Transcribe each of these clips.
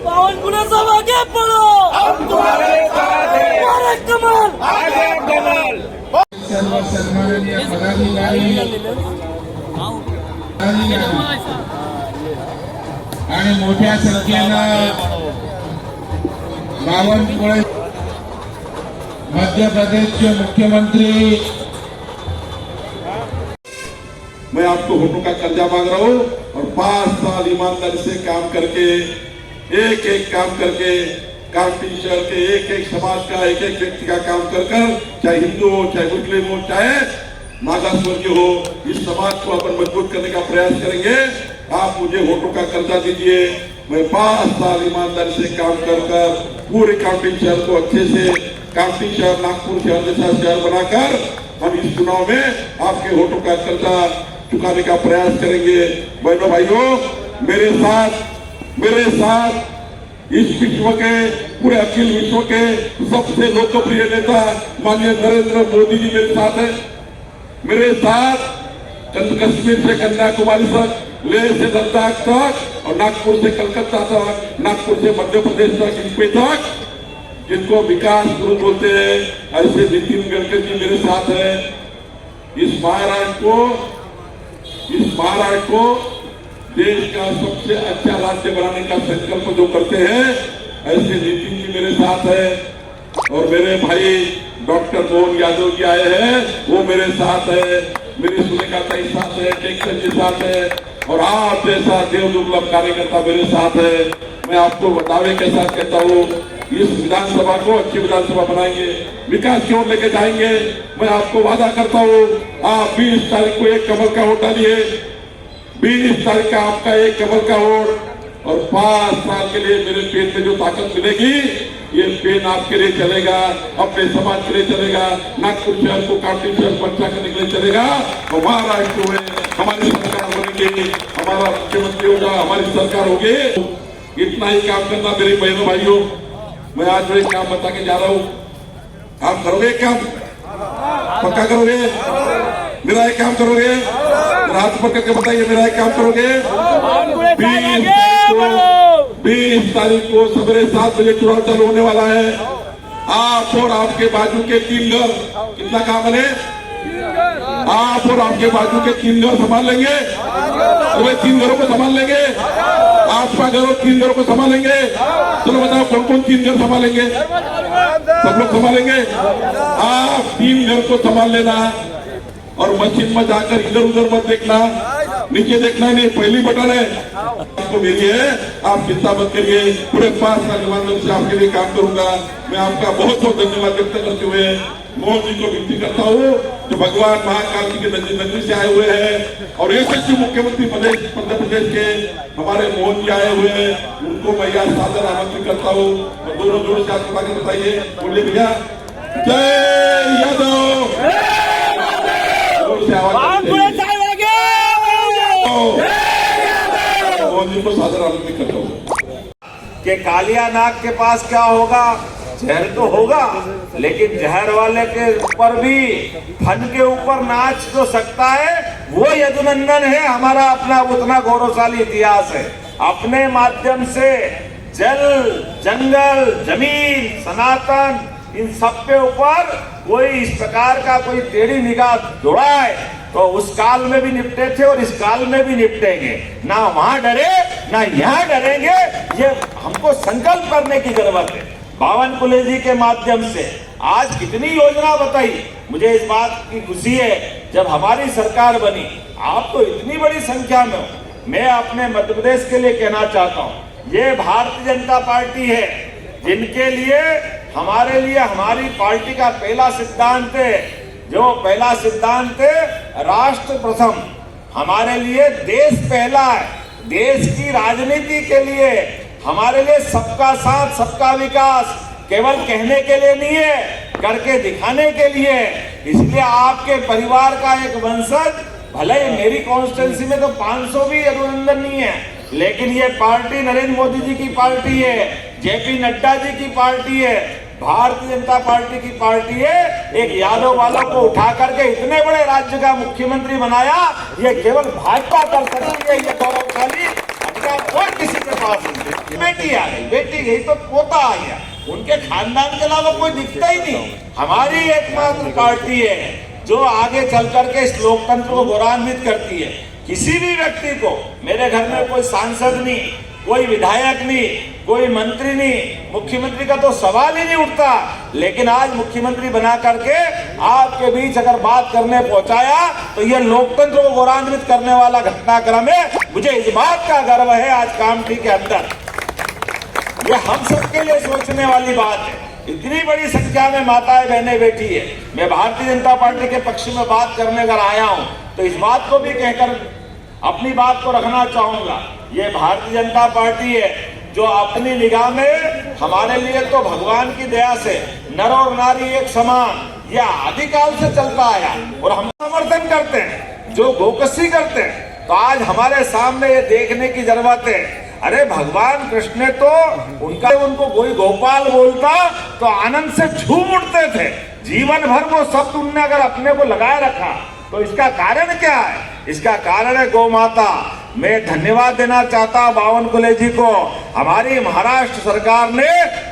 बावनकुळे साहब आगे बढ़ो, हम तुम्हारे साथ हैं, हमारे कमल आगे कमल। सर्व सन्माननीय पदाधिकारी आणि मोठ्या संख्येनं बावनकुळे मध्य प्रदेश के मुख्यमंत्री। मैं आपको होटो का कर्जा मांग रहा हूँ और 5 साल ईमानदारी से काम करके एक एक काम करके काउंटी शहर के एक एक समाज का एक एक व्यक्ति का काम कर कर, चाहे हिंदू हो चाहे मुस्लिम हो चाहे माता स्वर्गीय हो, इस समाज को अपन मजबूत करने का प्रयास करेंगे। आप मुझे वोटों का कर्जा दीजिए। मैं 5 साल ईमानदारी से काम कर कर पूरे काउंटी शहर को अच्छे से काउंटी शहर नागपुर शहर जैसा शहर बनाकर हम इस चुनाव में आपके वोटों का कर्जा चुकाने का प्रयास करेंगे। बहनों भाइयों, मेरे साथ इस विश्व के पूरे अखिल विश्व के सबसे लोकप्रिय नेता माननीय नरेंद्र मोदी जी मेरे साथ है। मेरे साथ कश्मीर से कन्याकुमारी तक, लेह से लद्दाख तक और नागपुर से कलकत्ता तक, नागपुर से मध्य प्रदेश तक, इन तक जिनको विकास गुरु बोलते हैं, ऐसे नितिन गडकरी जी मेरे साथ है। इस महाराष्ट्र को देश का सबसे अच्छा राज्य बनाने का संकल्प जो करते हैं, ऐसे नितिन जी मेरे साथ है। और मेरे भाई डॉक्टर मोहन यादव जी आए हैं, वो मेरे साथ है। मेरे सुलेखा जी साथ है, टेक्सन जी साथ है और आप जैसा देव दुर्लभ कार्यकर्ता मेरे साथ है। मैं आपको दावे के साथ कहता हूँ, इस विधानसभा को अच्छी विधानसभा बनाएंगे, विकास की ओर लेके जाएंगे। मैं आपको वादा करता हूँ, आप 20 तारीख को एक कमल का वोट डालिए। 20 तारीख का आपका एक कमल का वोट और 5 साल के लिए मेरे पेन में जो ताकत मिलेगी, ये पेन आपके लिए चलेगा, अपने समाज के लिए चलेगा, नागपुर शहर को काउंटी शहर को अच्छा करने के लिए चलेगा। और महाराष्ट्र में हमारी सरकार बनेगी, हमारा मुख्यमंत्री होगा, हमारी सरकार होगी। इतना ही काम करना मेरे बहनों भाइयों। मैं आज जो एक काम बता के जा रहा हूँ, आप करोगे काम? पक्का करोगे? मेरा एक काम करोगे? हाथ पकड़ के बताइए, मेरा एक काम करोगे? 20 तारीख को सवेरे 7 बजे चुनाव चालू होने वाला है। आप और आपके बाजू के 3 घर, कितना काम है? आप और आपके बाजू के 3 घर संभाल लेंगे? तो 3 घरों को संभाल लेंगे? आपका घर 3 घरों को संभालेंगे? चलो बताओ कौन कौन 3 घर संभालेंगे? सब लोग संभालेंगे? आप 3 घर को संभाल लेना और मशीन में जाकर इधर उधर मत देखना, नीचे देखना नहीं, पहली बटन है आपको मेरी है। आप चिंता मत करिए, पूरे 5 साल ईमानदारी से आपके लिए काम करूंगा। मैं आपका बहुत बहुत धन्यवाद व्यक्त करते हुए मोहन जी को विनती करता हूँ, जो भगवान महाकाल जी के नगरी से आए हुए हैं और यशस्वी मुख्यमंत्री मध्य प्रदेश के हमारे मोहन जी आए हुए हैं, उनको मैं यहाँ सादर आमंत्रित करता हूँ। और दोनों जोर से आपको आगे बताइए, बोलिए भैया जय यादव। मोहन जी को सादर आमंत्रित करता हूँ। कि कालिया नाग के पास क्या होगा? जहर तो होगा, लेकिन जहर वाले के ऊपर भी फन के ऊपर नाच जो सकता है वो यदुनंदन है। हमारा अपना उतना गौरवशाली इतिहास है। अपने माध्यम से जल, जंगल, जमीन, सनातन, इन सब पे ऊपर कोई इस प्रकार का कोई टेढ़ी निगाह दौड़ाए तो उस काल में भी निपटे थे और इस काल में भी निपटेंगे। ना वहां डरे ना यहाँ डरेंगे, ये हमको संकल्प करने की जरूरत है। बावनकुळे जी के माध्यम से आज कितनी योजना बताई, मुझे इस बात की खुशी है जब हमारी सरकार बनी, आप तो इतनी बड़ी संख्या में हो। मैं अपने मध्य प्रदेश के लिए कहना चाहता हूँ, ये भारतीय जनता पार्टी है जिनके लिए हमारे लिए हमारी पार्टी का पहला सिद्धांत है, जो पहला सिद्धांत है राष्ट्र प्रथम। हमारे लिए देश पहला है। देश की राजनीति के लिए हमारे लिए सबका साथ सबका विकास केवल कहने के लिए नहीं है, करके दिखाने के लिए। इसलिए आपके परिवार का एक वंशज, भले मेरी कॉन्स्टिट्यूंसी में तो 500 भी अभिनंदन नहीं है, लेकिन ये पार्टी नरेंद्र मोदी जी की पार्टी है, जेपी नड्डा जी की पार्टी है। भारतीय जनता पार्टी की पार्टी है। एक यादव वालों को उठा करके इतने बड़े राज्य का मुख्यमंत्री बनाया, ये केवल भाजपा कर सकती है। ये गौरवशाली अधिकार कोई किसी के पास नहीं। बेटी आ गई, बेटी गई तो पोता आ गया, उनके खानदान के अलावा कोई दिखता ही नहीं। हमारी एकमात्र पार्टी है जो आगे चल करके इस लोकतंत्र को गौरवान्वित करती है। किसी भी व्यक्ति को, मेरे घर में कोई सांसद नहीं, कोई विधायक नहीं, कोई मंत्री नहीं, मुख्यमंत्री का तो सवाल ही नहीं उठता, लेकिन आज मुख्यमंत्री बना करके आपके बीच अगर बात करने पहुंचाया तो यह लोकतंत्र को गौरवान्वित करने वाला घटनाक्रम है। मुझे इस बात का गर्व है आज कामठी के अंदर। यह हम सबके लिए सोचने वाली बात है। इतनी बड़ी संख्या में माताएं बहनें बैठी है। मैं भारतीय जनता पार्टी के पक्ष में बात करने अगर आया हूं तो इस बात को भी कहकर अपनी बात को रखना चाहूंगा। ये भारतीय जनता पार्टी है जो अपनी निगाह में हमारे लिए तो भगवान की दया से नर और नारी एक समान, यह आदिकाल से चलता आया और हम समर्थन करते हैं, जो गोकसी करते हैं। तो आज हमारे सामने ये देखने की जरूरत है। अरे भगवान कृष्ण ने तो उनको कोई गोपाल बोलता तो आनंद से झूम उठते थे। जीवन भर वो शब्द उनने अगर अपने को लगाए रखा तो इसका कारण क्या है? इसका कारण है गौ माता। मैं धन्यवाद देना चाहता बावनकुले जी को। हमारी महाराष्ट्र सरकार ने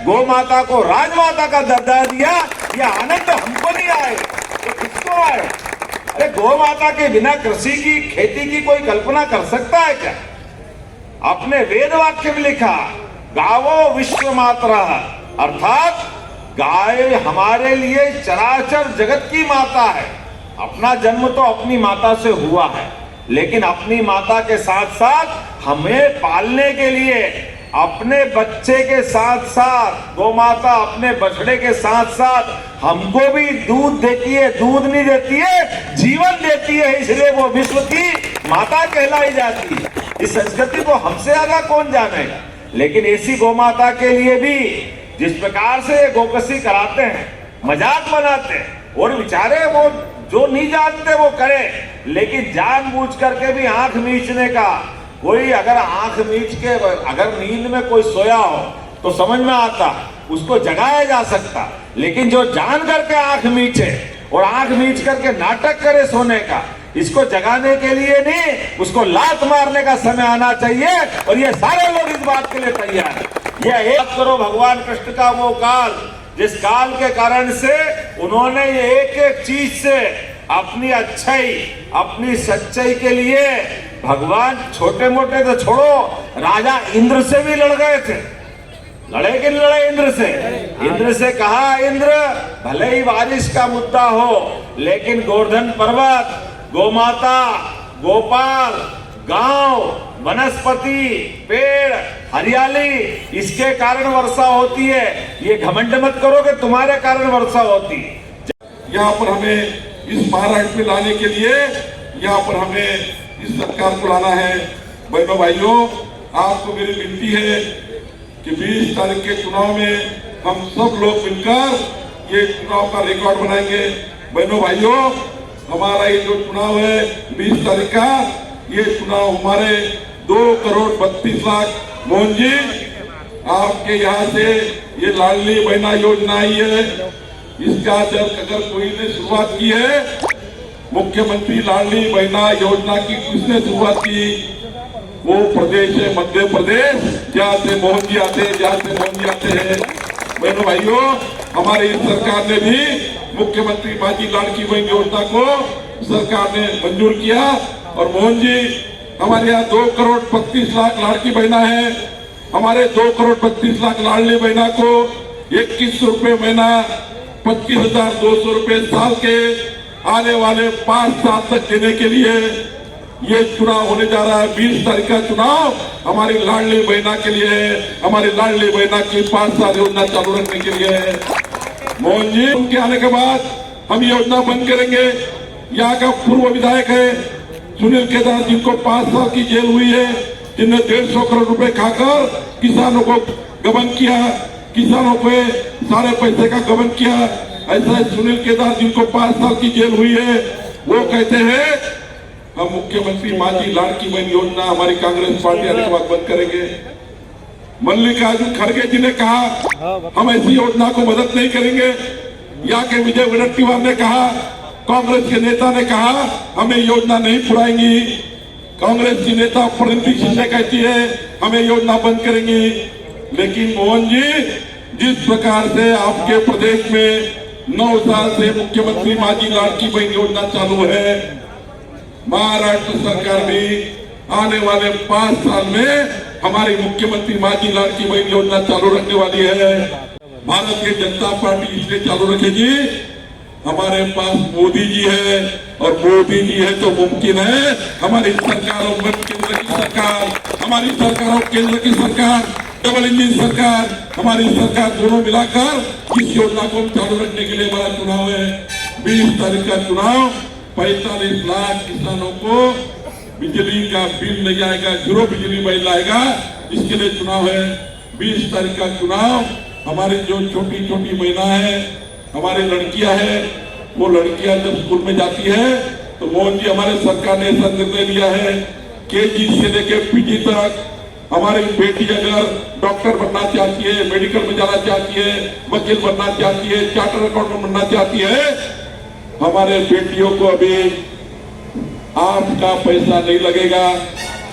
गौ माता को राजमाता का दर्जा दिया। यह आनंद हमको नहीं आए तो किसको आए? अरे गौ माता के बिना कृषि की, खेती की कोई कल्पना कर सकता है क्या? अपने वेद वाक्य में लिखा, गावो विश्व मातरा, अर्थात गाय हमारे लिए चराचर जगत की माता है। अपना जन्म तो अपनी माता से हुआ है, लेकिन अपनी माता के साथ साथ हमें पालने के लिए अपने बच्चे के साथ साथ गौ माता अपने बछड़े के साथ साथ हमको भी दूध देती है। दूध नहीं देती है, जीवन देती है, इसलिए वो विश्व की माता कहलाई जाती है। इस संस्कृति को हमसे आगा कौन जानेगा? लेकिन ऐसी गौ माता के लिए भी जिस प्रकार से ये गोकसी कराते हैं, मजाक बनाते हैं, और बेचारे वो जो नहीं जानते वो करे, लेकिन जानबूझ करके भी आंख मीचने का। कोई अगर आंख मीच के अगर नींद में कोई सोया हो तो समझ में आता, उसको जगाया जा सकता, लेकिन जो जान करके आंख मीचे और आंख मीच करके नाटक करे सोने का, इसको जगाने के लिए नहीं, उसको लात मारने का समय आना चाहिए। और ये सारे लोग इस बात के लिए तैयार है। यह एक करो भगवान कृष्ण का वो काल, जिस काल के कारण से उन्होंने ये एक एक चीज से अपनी अच्छाई, अपनी सच्चाई के लिए भगवान छोटे मोटे तो छोड़ो, राजा इंद्र से भी लड़ गए थे। लड़े कि नहीं लड़े इंद्र से? इंद्र से कहा, इंद्र भले ही बारिश का मुद्दा हो, लेकिन गोवर्धन पर्वत, गोमाता, गोपाल, गांव, वनस्पति, पेड़, हरियाली, इसके कारण वर्षा होती है। ये घमंड मत करो कि तुम्हारे कारण वर्षा होती है। यहाँ पर हमें इस महाराष्ट्र में लाने के लिए, यहाँ पर हमें इस सरकार को लाना है। बहनों भाइयों, आपको मेरी विनती है कि 20 तारीख के चुनाव में हम सब लोग मिलकर ये चुनाव का रिकॉर्ड बनाएंगे। बहनों भाइयों, हमारा ये जो चुनाव है 20 तारीख का, ये चुनाव हमारे 2,32,00,000 मोहन जी, आपके यहाँ से ये लाडली बहना योजना आई है। इसका जब अगर कोई ने शुरुआत की है, मुख्यमंत्री लाडली बहना योजना की किसने शुरुआत की? वो प्रदेश है मध्य प्रदेश, जहाँ से मोहन जी आते हैं। बहनों भाइयों, हमारी इस सरकार ने भी मुख्यमंत्री बाजी लाड़की बहन योजना को सरकार ने मंजूर किया। और मोहन जी, हमारे यहाँ 2,32,00,000 लाड़की बहना है। हमारे 2,32,00,000 लाडली बहना को 21 रुपए महीना, 25,200 रुपए साल के आने वाले 5 साल तक देने के लिए ये चुनाव होने जा रहा है। 20 तारीख का चुनाव हमारी लाडली बहना के लिए है। हमारी लाडली बहना की 5 साल योजना चालू रखने के लिए है। मोहन जी, उनके आने के बाद हम योजना बंद करेंगे। यहाँ का पूर्व विधायक है सुनील केदार, जिनको 5 साल की जेल हुई है, जिनने 150 करोड़ रुपए खाकर किसानों को गबन किया, किसानों को सारे पैसे का गबन किया। ऐसा सुनील केदार, जिनको 5 साल की जेल हुई है, वो कहते हैं हम मुख्यमंत्री मांझी लाड़की बहन योजना हमारी कांग्रेस पार्टी आने के बाद बंद करेंगे। मल्लिकार्जुन खड़गे जी ने कहा हम ऐसी योजना को मदद नहीं करेंगे। यहाँ के विजय वडेट्टीवार ने कहा, कांग्रेस के नेता ने कहा हमें योजना नहीं पुराएंगी। कांग्रेस की नेता प्रणिति शिंदे कहती है हमें योजना बंद करेंगी। लेकिन मोहन जी, जिस प्रकार से आपके प्रदेश में 9 साल से मुख्यमंत्री माझी लाड़की बहन योजना चालू है, महाराष्ट्र सरकार भी आने वाले 5 साल में हमारी मुख्यमंत्री माझी लाड़की बहन योजना चालू रखने वाली है। भारतीय जनता पार्टी इसलिए चालू रखेगी, हमारे पास मोदी जी है, और मोदी जी है तो मुमकिन है हमारी सरकार और केंद्र की सरकार, हमारी सरकार और केंद्र की सरकार, डबल इंजन सरकार, हमारी सरकार दोनों मिलाकर इस योजना को चालू रखने के लिए हमारा चुनाव है। 20 तारीख का चुनाव, 45 लाख किसानों को बिजली का बिल नहीं आएगा, 0 बिजली बिल आएगा, इसके लिए चुनाव है। 20 तारीख का चुनाव, हमारी जो छोटी छोटी महिला है, हमारी लड़कियां हैं, वो लड़कियां जब स्कूल में जाती है तो मोहन जी हमारे सरकार ने ऐसा निर्णय लिया है, केजी से लेकर पीजी तक हमारी बेटी अगर डॉक्टर बनना चाहती है, मेडिकल में जाना चाहती है, वकील बनना चाहती है, चार्टर अकाउंटेंट बनना चाहती है, हमारे बेटियों को अभी आपका पैसा नहीं लगेगा,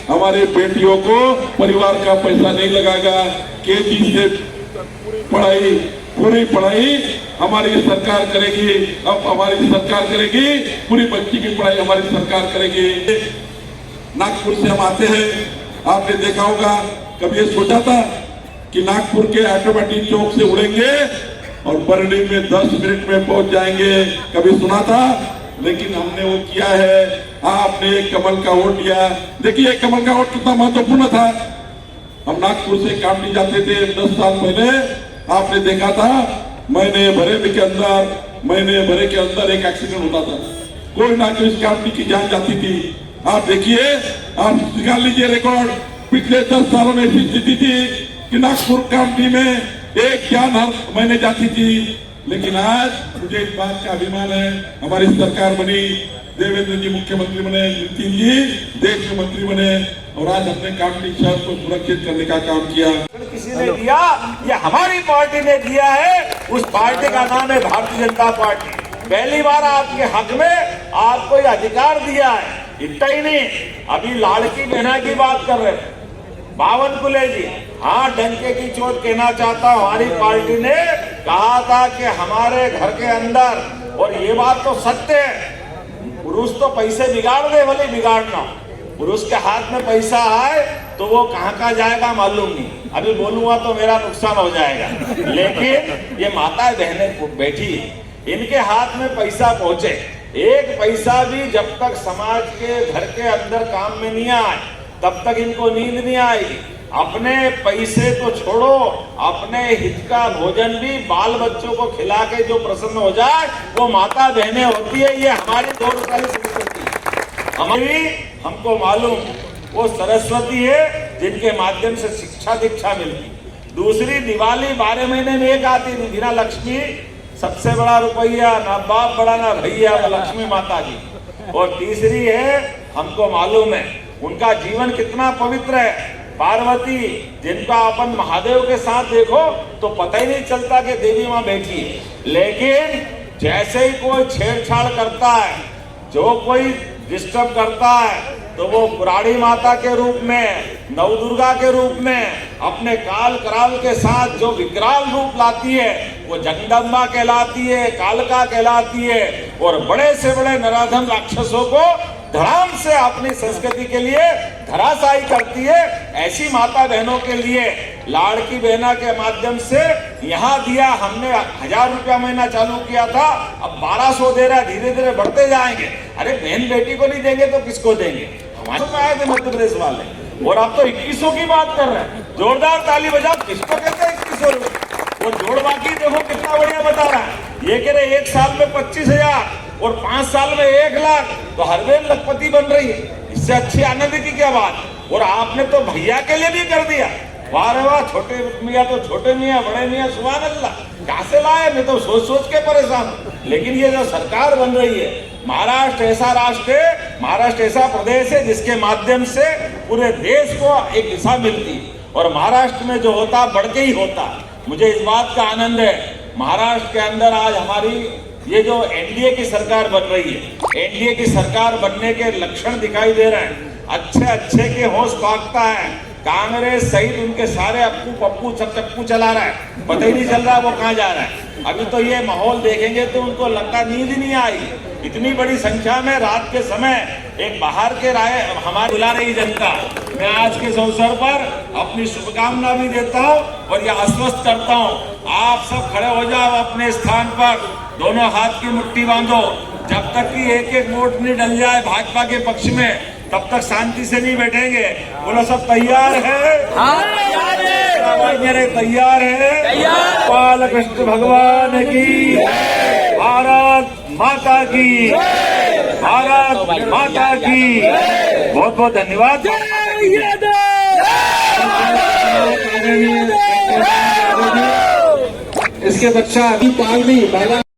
हमारे बेटियों को परिवार का पैसा नहीं लगेगा। केजी से पढ़ाई, पूरी पढ़ाई हमारी सरकार करेगी। अब हमारी सरकार करेगी, पूरी बच्ची की पढ़ाई हमारी सरकार करेगी। नागपुर से हम आते हैं, आपने देखा होगा, कभी ये सोचा था कि नागपुर के ऑटोमेटिक चौक से उड़ेंगे और बरनी में 10 मिनट में पहुंच जाएंगे, कभी सुना था? लेकिन हमने वो किया है। आपने एक कमल का वोट दिया। देखिए कमल का वोट कितना महत्वपूर्ण था। हम नागपुर से कामनी जाते थे 10 साल पहले, आपने देखा था महीने भरे के अंदर एक एक्सीडेंट होता था, कोई ना कोई इस कामनी की जान जाती थी। आप देखिए, आप निकाल लीजिए रिकॉर्ड, पिछले 10 सालों में ऐसी स्थिति थी कि नागपुर कामनी में एक जान हर महीने जाती थी। लेकिन आज मुझे इस बात का अभिमान है, हमारी सरकार बनी, देवेंद्र जी मुख्यमंत्री बने, नितिन जी देश के मंत्री बने, और आज हमने कामनी शहर को सुरक्षित करने का काम किया। किसी ने दिया, ये हमारी पार्टी ने दिया है। उस पार्टी का नाम है भारतीय जनता पार्टी। पहली बार आपके हक में आपको ये अधिकार दिया है। इतना ही नहीं, अभी लाड़की बहना की बात कर रहे हैं बावनकुले जी, हाँ डंके की चोट कहना चाहता हूं, हमारी पार्टी ने कहा था कि हमारे घर के अंदर, और ये बात तो सत्य है, पुरुष तो पैसे बिगाड़ दे, भले बिगाड़ना, पुरुष के हाथ में पैसा आए तो वो कहाँ जाएगा मालूम नहीं। अभी बोलूंगा तो मेरा नुकसान हो जाएगा, लेकिन ये माताएं बहनें बैठी, इनके हाथ में पैसा पहुंचे, एक पैसा भी जब तक समाज के घर के अंदर काम में नहीं आए तब तक इनको नींद नहीं आएगी। अपने पैसे तो छोड़ो, अपने हित का भोजन भी बाल बच्चों को खिला के जो प्रसन्न हो जाए वो माता बहनें होती है। ये हमारी गौरवशाली संस्कृति है। हमारी, हमको मालूम वो सरस्वती है जिनके माध्यम से शिक्षा दीक्षा मिलती। दूसरी दिवाली 12 महीने में एक आती थी, बिना लक्ष्मी सबसे बड़ा रुपया, ना बाप बड़ा ना भैया, लक्ष्मी माता जी। और तीसरी है, हमको मालूम है उनका जीवन कितना पवित्र है, पार्वती, जिनका अपन महादेव के साथ देखो तो पता ही नहीं चलता कि देवी मां बैठी है। लेकिन जैसे ही कोई छेड़छाड़ करता है, जो कोई डिस्टर्ब करता है, तो वो पुराणी माता के रूप में, नवदुर्गा के रूप में, अपने काल कराल के साथ जो विकराल रूप लाती है वो जगदम्बा कहलाती है, कालका कहलाती है, और बड़े से बड़े नराधम राक्षसों को धड़ाम से अपनी संस्कृति के लिए धराशायी करती है। ऐसी माता बहनों के लिए लाड़की बहना के माध्यम से यहाँ दिया हमने 1000 रुपया महीना चालू किया था, अब 1200 दे रहा, धीरे धीरे बढ़ते जाएंगे। अरे बहन बेटी को नहीं देंगे तो किसको देंगे? हमारे तो आए थे मध्य प्रदेश वाले, और आप तो 2100 की बात कर रहे हैं। जोरदार ताली बजाओ, किसको कहते हैं 2100 रुपये? वो जोड़ बाकी देखो कितना बढ़िया बता रहा है। ये कह रहे 1 साल में 25,000 और 5 साल में 1 लाख, तो हर बेन लखपति बन रही है। इससे अच्छी आनंद की क्या बात? और आपने तो भैया के लिए भी कर दिया। वाह रे वाह, छोटे मियाँ तो छोटे मियाँ, बड़े मियाँ, सुभान अल्लाह, कहाँ से लाए? मैं तो सोच सोच के परेशान हूँ। लेकिन ये जो सरकार बन रही है, महाराष्ट्र ऐसा राष्ट्र है, महाराष्ट्र ऐसा प्रदेश है जिसके माध्यम से पूरे देश को एक दिशा मिलती है। और महाराष्ट्र में जो होता बढ़ के ही होता। मुझे इस बात का आनंद है, महाराष्ट्र के अंदर आज हमारी ये जो एनडीए की सरकार बन रही है, एनडीए की सरकार बनने के लक्षण दिखाई दे रहे हैं। अच्छे अच्छे के होश भागता है। कांग्रेस सहित उनके सारे अप्पू पप्पू सब चप्पू चला रहा है, पता ही नहीं चल रहा वो कहाँ जा रहा है। अभी तो ये माहौल देखेंगे तो उनको लगता नींद ही नहीं आई। इतनी बड़ी संख्या में रात के समय एक बाहर के राय हमारे बुला रही जनता। मैं आज के इस अवसर पर अपनी शुभकामना भी देता हूँ और ये आश्वस्त करता हूँ, आप सब खड़े हो जाओ अपने स्थान पर, दोनों हाथ की मुट्ठी बांधो। जब तक कि एक एक वोट नहीं डल जाए भाजपा के पक्ष में, तब तक शांति से नहीं बैठेंगे। बोलो सब तैयार है? तैयार है? बाल कृष्ण भगवान की, भारत माता की, भारत माता की। बहुत बहुत धन्यवाद। इसके पश्चात पालवी